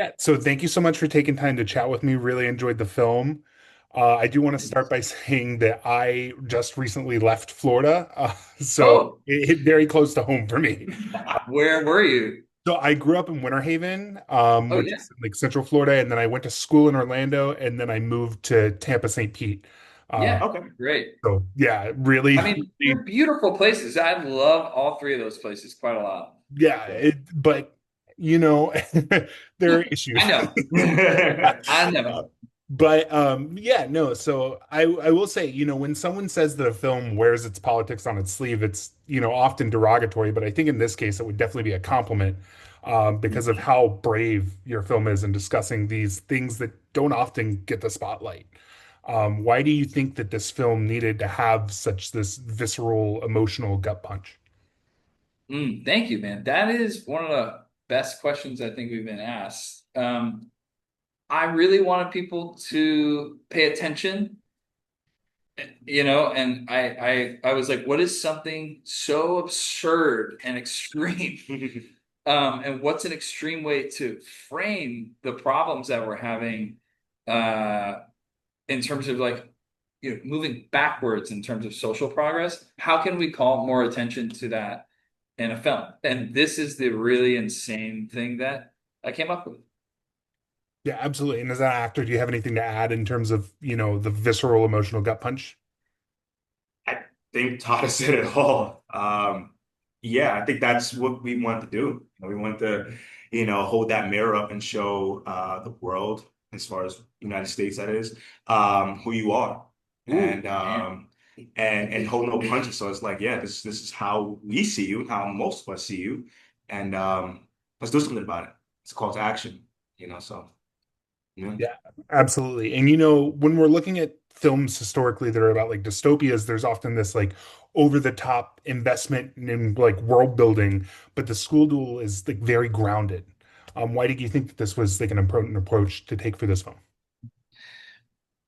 Yeah, so thank you so much for taking time to chat with me. Really enjoyed the film. I do want to start by saying that I just recently left Florida, so Oh, it hit very close to home for me. where were you? So I grew up in Winter Haven, Oh which yeah, is like Central Florida, and then I went to school in Orlando, and then I moved to Tampa, St. Pete. yeah, Okay. great. So yeah, really, I mean, really, they're beautiful places. I love all three of those places quite a lot. yeah. So But you know, there are I issues. know, I know. But yeah, no, so I will say, when someone says that a film wears its politics on its sleeve, it's, often derogatory, but I think in this case it would definitely be a compliment because of how brave your film is in discussing these things that don't often get the spotlight. Why do you think that this film needed to have such this visceral, emotional gut punch? Thank you, man. That is one of the best questions I think we've been asked. I really wanted people to pay attention, and I was like, what is something so absurd and extreme? And what's an extreme way to frame the problems that we're having uh, in terms of like, moving backwards in terms of social progress? How can we call more attention to that in a film? And this is the really insane thing that I came up with. Yeah, absolutely. And as an actor, do you have anything to add in terms of, the visceral, emotional gut punch? I think Todd said it all. Yeah, I think that's what we want to do. We want to, hold that mirror up and show the world, as far as United States, that is, who you are, Ooh, and man. hold no punches. So it's like, yeah, this is how we see you, how most of us see you, and let's do something about it. It's a call to action, So yeah. Yeah, absolutely. And when we're looking at films historically that are about like dystopias, there's often this like over the top investment in like world building, but the School Duel is like very grounded. Why do you think that this was like an important approach to take for this film?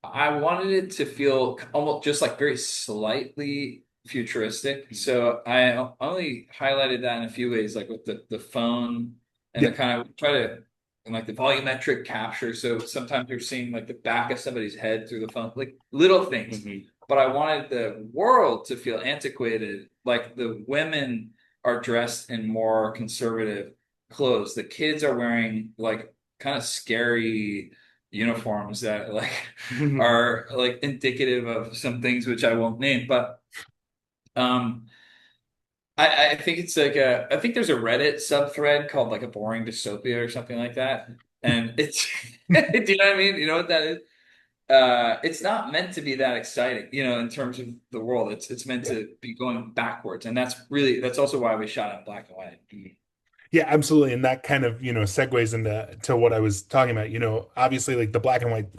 I wanted it to feel almost just like very slightly futuristic. So I only highlighted that in a few ways, like with the phone and the Yeah. kind of try to and like the volumetric capture. So sometimes you're seeing like the back of somebody's head through the phone, like little things. Mhm. But I wanted the world to feel antiquated. Like the women are dressed in more conservative clothes. The kids are wearing like kind of scary uniforms that like are like indicative of some things which I won't name. But um I think it's like I think there's a Reddit subthread called like a boring dystopia or something like that. And it's do you know what I mean? You know what that is? It's not meant to be that exciting, in terms of the world. It's meant Yeah. to be going backwards. And that's also why we shot it in black and white. Yeah, absolutely. And that kind of, segues into what I was talking about. Obviously like the black and white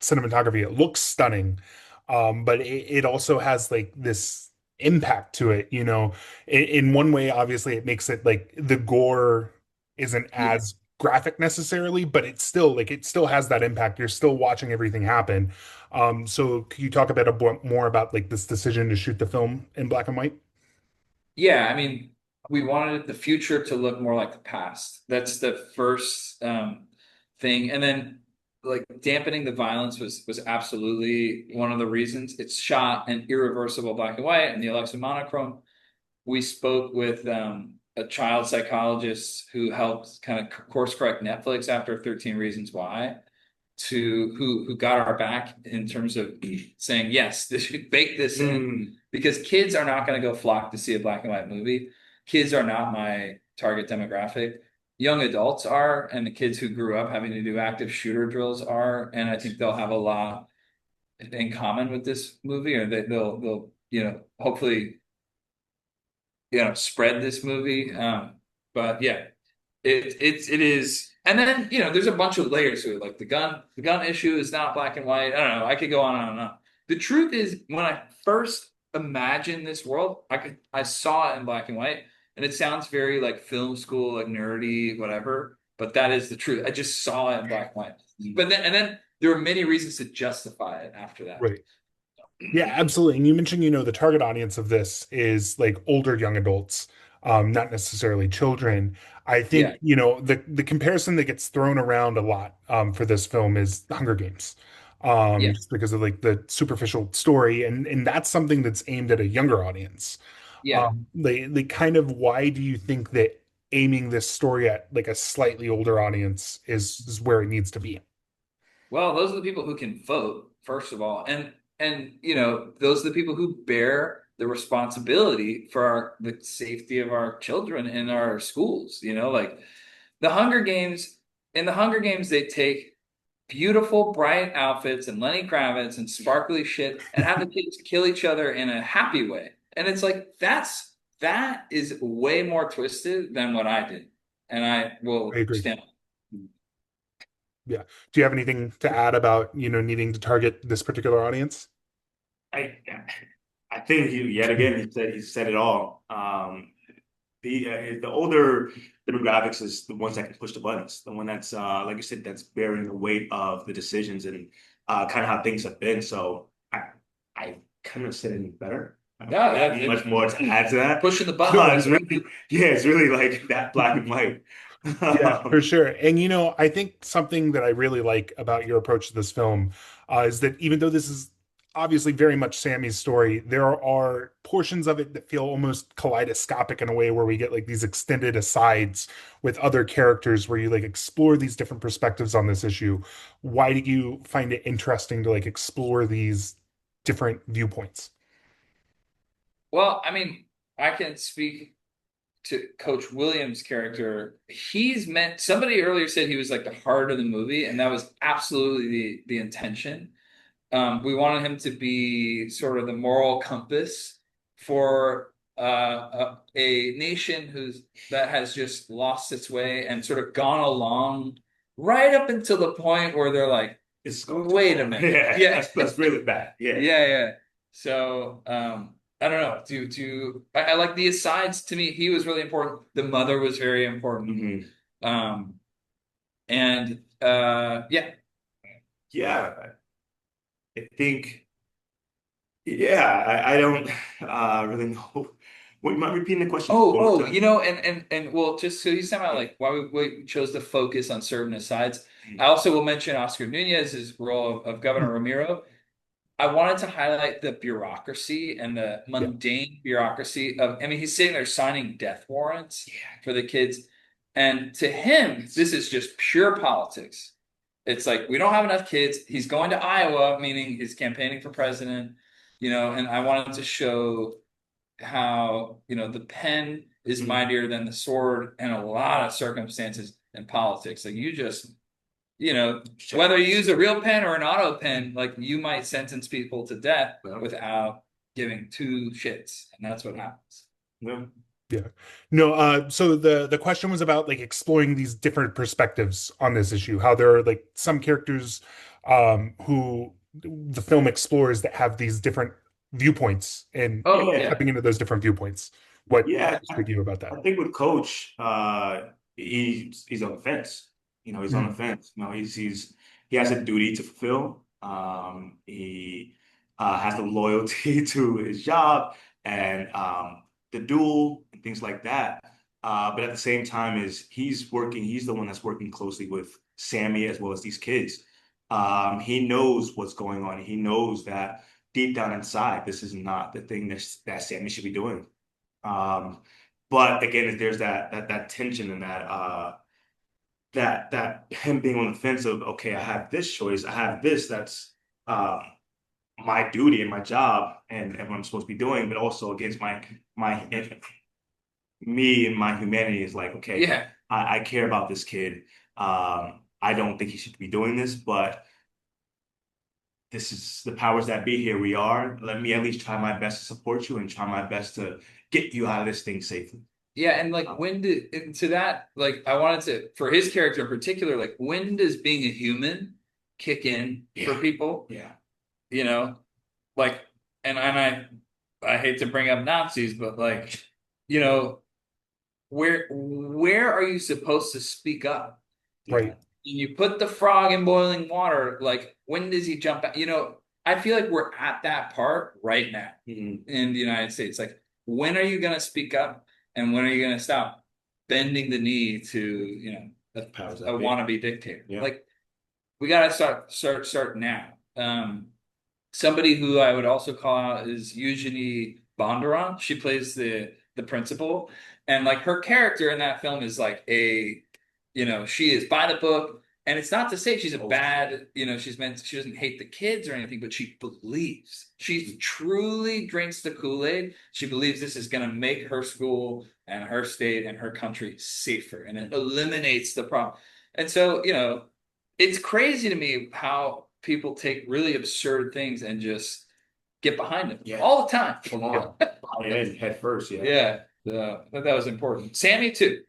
cinematography, it looks stunning. But it also has like this impact to it, in one way, obviously it makes it like the gore isn't Yeah. as graphic necessarily, but it still has that impact. You're still watching everything happen. So could you talk a bit more about like this decision to shoot the film in black and white? Yeah, I mean, we wanted the future to look more like the past. That's the first thing. And then like dampening the violence was absolutely one of the reasons. It's shot in irreversible black and white and the Alexa monochrome. We spoke with a child psychologist who helped kind of course correct Netflix after 13 Reasons Why, to who got our back in terms of saying yes, this should bake this in Mm. because kids are not going to go flock to see a black and white movie. Kids are not my target demographic. Young adults are, and the kids who grew up having to do active shooter drills are, and I think they'll have a lot in common with this movie, or they'll hopefully spread this movie. But yeah, it is, and then there's a bunch of layers to it. Like the gun issue is not black and white. I don't know. I could go on and on and on. The truth is, when I first imagined this world, I saw it in black and white, and it sounds very like film school, like nerdy, whatever. But that is the truth. I just saw it in black and white. But then there were many reasons to justify it after that. Right. Yeah, absolutely. And you mentioned, the target audience of this is like older young adults. not necessarily children. I think, Yeah, the comparison that gets thrown around a lot for this film is the Hunger Games. yeah, Just because of like the superficial story, and that's something that's aimed at a younger audience. yeah. They kind of, why do you think that aiming this story at like a slightly older audience is where it needs to be? Well, those are the people who can vote, first of all, and those are the people who bear the responsibility for the safety of our children in our schools. Like the Hunger Games. In the Hunger Games, they take beautiful, bright outfits and Lenny Kravitz and sparkly shit and have the kids kill each other in a happy way. And it's like that is way more twisted than what I did, and I I will agree. stand. Yeah. Do you have anything to add about, needing to target this particular audience? I I think yet again he said it all. The older demographics is the ones that can push the buttons, the one that's like you said, that's bearing the weight of the decisions and kind of how things have been. So I couldn't have said any better. I don't Yeah, have much more to add to that. pushing the button. It's really, yeah, it's really like that black and white. Yeah, for sure. And I think something that I really like about your approach to this film is that even though this is obviously very much Sammy's story, there are portions of it that feel almost kaleidoscopic in a way, where we get like these extended asides with other characters where you like explore these different perspectives on this issue. Why do you find it interesting to like explore these different viewpoints? Well, I mean, I can speak to Coach Williams' character. Somebody earlier said he was like the heart of the movie, and that was absolutely the intention. We wanted him to be sort of the moral compass for a nation that has just lost its way and sort of gone along right up until the point where they're like, It's going too wait a far. minute. Yeah, Yeah. that's really bad. Yeah. Yeah, yeah. So, I don't know. I like the asides. To me, he was really important. The mother was very important. Hmm. Um, and yeah. Yeah, I think. Yeah, I don't really know. What, you mind repeating the question one more Oh, time? and well, just so you sound about like why we chose to focus on certain asides. I Mhm. also will mention Oscar Nunez's role of Governor Ramiro. I wanted to highlight the bureaucracy and the Yeah, mundane bureaucracy of, I mean, he's sitting there signing death warrants Yeah. for the kids. And to him, this is just pure politics. It's like, we don't have enough kids. He's going to Iowa, meaning he's campaigning for president, and I wanted to show how, the pen is Mhm. mightier than the sword in a lot of circumstances in politics. Like you know, whether you use a real pen or an auto pen, like you might sentence people to death Well, without giving two shits. And that's what happens. no. yeah. No, so the question was about like exploring these different perspectives on this issue, how there are like some characters who the film explores that have these different viewpoints, and Oh, Yeah, yeah. stepping into those different viewpoints. What yeah. speak to you about I that? think with Coach, he's on the fence. He's on the Mhm. fence. He has a duty to fulfill. He has the loyalty to his job and the duel and things like that. But at the same time, is he's working. He's the one that's working closely with Sammy as well as these kids. He knows what's going on. He knows that deep down inside, this is not the thing that Sammy should be doing. Um, but again, there's that tension and that him being on the fence of, okay, I have this choice, I have this that's um my duty and my job and what I'm supposed to be doing, but also against my me and my humanity is like, okay, Yeah. I care about this kid. I don't think he should be doing this, but this is the powers that be. Here we are. Let me at least try my best to support you and try my best to get you out of this thing safely. Yeah. And like, and to that, like, I wanted to, for his character in particular, like, when does being a human kick in for Yeah, people? yeah. You know, like, I hate to bring up Nazis, but like, you know, where are you supposed to speak up? Yeah. Right. You put the frog in boiling water, like when does he jump out? I feel like we're at that part right now Mhm. in the United States. Like, when are you going to speak up? And when are you going to stop bending the knee to, Powers a that be. wannabe dictator? Yeah. Like we got to start now. Somebody who I would also call out is Eugenie Bondurant. She plays the principal, and like her character in that film is like she is by the book. And it's not to say she's a Oh, bad, she doesn't hate the kids or anything, but she believes. She truly drinks the Kool-Aid. She believes this is going to make her school and her state and her country safer, and it eliminates the problem. And so, it's crazy to me how people take really absurd things and just get behind them yeah. all the time. Come on. Buy in head first. Yeah. Yeah, I thought that was important. Sammy too.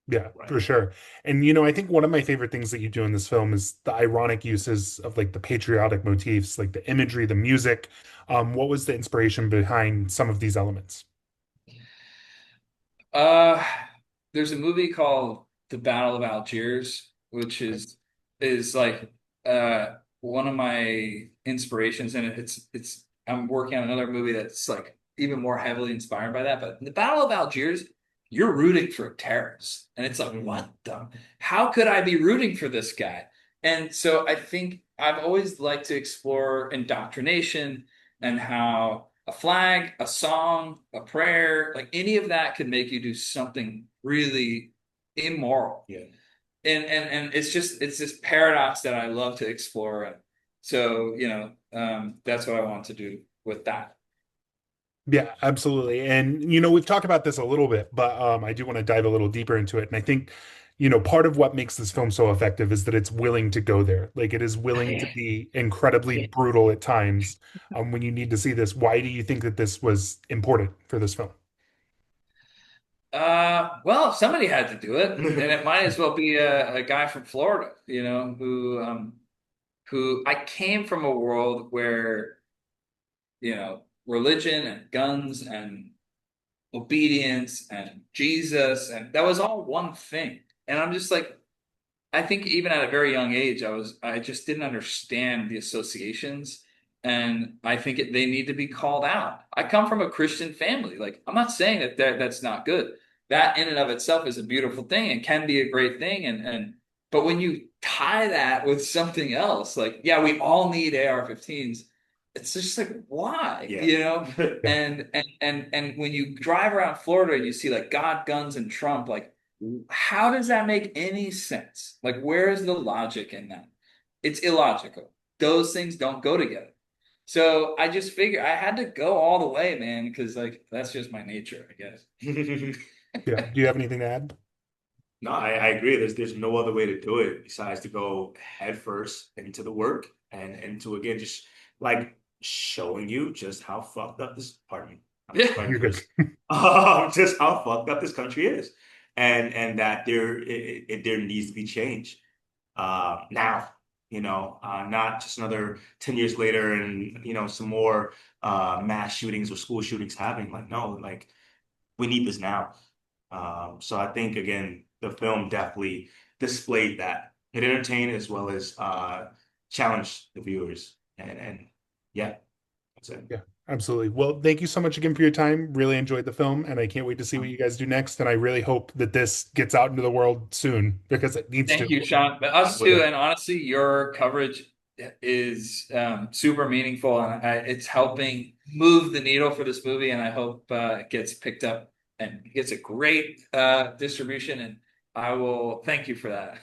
Yeah, Right. for sure. And I think one of my favorite things that you do in this film is the ironic uses of like the patriotic motifs, like the imagery, the music. What was the inspiration behind some of these elements? Uh, there's a movie called The Battle of Algiers, which is like one of my inspirations, and it's I'm working on another movie that's like even more heavily inspired by that. But in The Battle of Algiers, you're rooting for a terrorist, and it's like, what the? How could I be rooting for this guy? And so I think I've always liked to explore indoctrination and how a flag, a song, a prayer, like any of that could make you do something really immoral. Yeah. And it's this paradox that I love to explore. And so, that's what I want to do with that. Yeah, absolutely. And we've talked about this a little bit, but I do want to dive a little deeper into it. And I think, part of what makes this film so effective is that it's willing to go there. Like it is willing to be incredibly brutal at times when you need to see this. Why do you think that this was important for this film? Well, somebody had to do it, and it might as well be a guy from Florida, who I came from a world where, religion and guns and obedience and Jesus, and that was all one thing. And I'm just like, I think even at a very young age, I just didn't understand the associations, and I think they need to be called out. I come from a Christian family. Like, I'm not saying that's not good. That in and of itself is a beautiful thing and can be a great thing. But when you tie that with something else, like, yeah, we all need AR-15s. It's just like, why? Yeah. Yeah, And when you drive around Florida and you see like God, guns, and Trump, like, how does that make any sense? Like, where is the logic in that? It's illogical. Those things don't go together. So I just figured I had to go all the way, man, because like that's just my nature, I guess. yeah. Do you have anything to add? No, I agree. There's no other way to do it besides to go head first into the work and into again just like showing you just how fucked up this pardon me. I'm Yeah. pardon me You're good. first. Just how fucked up this country is. And that there needs to be change. Now, not just another 10 years later and some more mass shootings or school shootings happening. Like, no, like we need this now. So I think again, the film definitely displayed that. It entertained as well as challenged the viewers. And yeah, that's it. Yeah, absolutely. Well, thank you so much again for your time. Really enjoyed the film, and I can't wait to see what you guys do next. And I really hope that this gets out into the world soon because it needs to. Thank you, Sean. But us With too, it. and honestly, your coverage is super meaningful, and it's helping move the needle for this movie. And I hope it gets picked up and gets a great distribution. And I will thank you for that.